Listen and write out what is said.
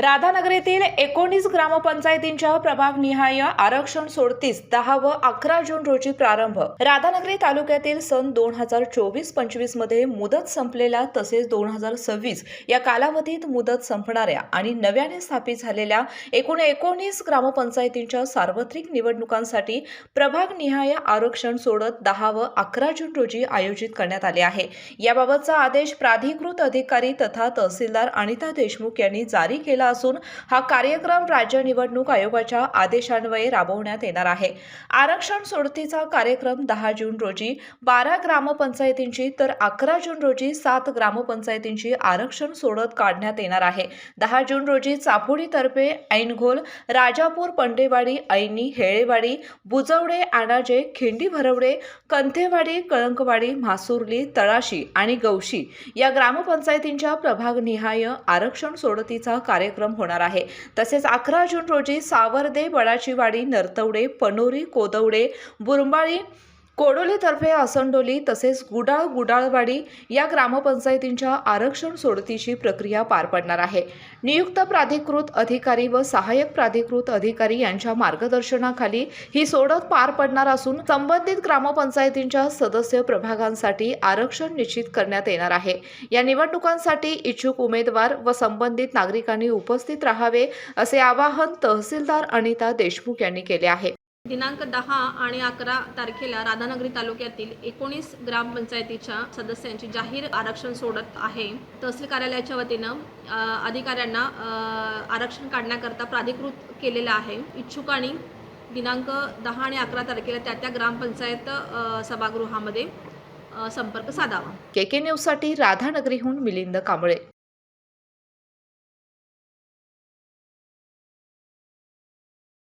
राधानगरीतील 19 ग्रामपंचायतींच्या प्रभागनिहाय आरक्षण सोडतीस 10 व 11 जून रोजी प्रारंभ। राधानगरी तालुक्यातील सन 2024-25 मध्ये मुदत संपलेल्या तसेच 2026 या कालावधीत मुदत संपणाऱ्या आणि नव्याने स्थापित झालेल्या एकूण 19 ग्रामपंचायतींच्या सार्वत्रिक निवडणुकांसाठी प्रभागनिहाय आरक्षण सोडत 10 व 11 जून रोजी आयोजित करण्यात आले आहे। याबाबतचा आदेश प्राधिकृत अधिकारी तथा तहसीलदार अनिता देशमुख यांनी जारी केला असून हा कार्यक्रम राज्य निवडणूक आयोगाच्या आदेशान्वये राबवण्यात येणार आहे। आरक्षण सोडतीचा कार्यक्रम 10 जून रोजी 12 ग्रामपंचायतींची तर 11 जून रोजी 7 ग्रामपंचायतींची आरक्षण सोडत काढण्यात येणार आहे। 10 जून रोजी चाफोडीतर्फे ऐनघोल, राजापूर, पंडेवाडी, ऐनी, हेळेवाडी, बुजवडे, आणाजे, खिंडी भरवडे, कंथेवाडी, कळंकवाडी, म्हासुर्ली, तळाशी आणि गौशी या ग्रामपंचायतींच्या प्रभागनिहाय आरक्षण सोडतीचा कार्यक्रम होणार आहे। तसेच 11 जून रोजी सावर्दे, बडाचीवाडी, नरतवडे, पनोरी, कोदवडे, बुरंबाळी, कोडोलीतर्फे असंडोली तसेच गुडाळवाडी या ग्रामपंचायतींच्या आरक्षण सोडतीची प्रक्रिया पार पडणार आहे। नियुक्त प्राधिकृत अधिकारी व सहाय्यक प्राधिकृत अधिकारी यांच्या मार्गदर्शनाखाली ही सोडत पार पडणार असून संबंधित ग्रामपंचायतींच्या सदस्य प्रभागांसाठी आरक्षण निश्चित करण्यात येणार आहे। या निवडणुकांसाठी इच्छुक उमेदवार व संबंधित नागरिकांनी उपस्थित राहावे असे आवाहन तहसीलदार अनिता देशमुख यांनी केले आहे। दिनांक 10 आणि 11 तारखेला राधानगरी तालुक्यातील 19 ग्रामपंचायतीच्या सदस्यांची जाहीर आरक्षण सोडत आहे। तहसील कार्यालयाच्या वतीनं अधिकाऱ्यांना आरक्षण काढण्याकरता प्राधिकृत केलेलं आहे। इच्छुकांनी दिनांक 10 आणि 11 तारखेला त्या ग्रामपंचायत सभागृहामध्ये संपर्क साधावा। केके न्यूजसाठी राधानगरीहून मिलिंद कांबळे।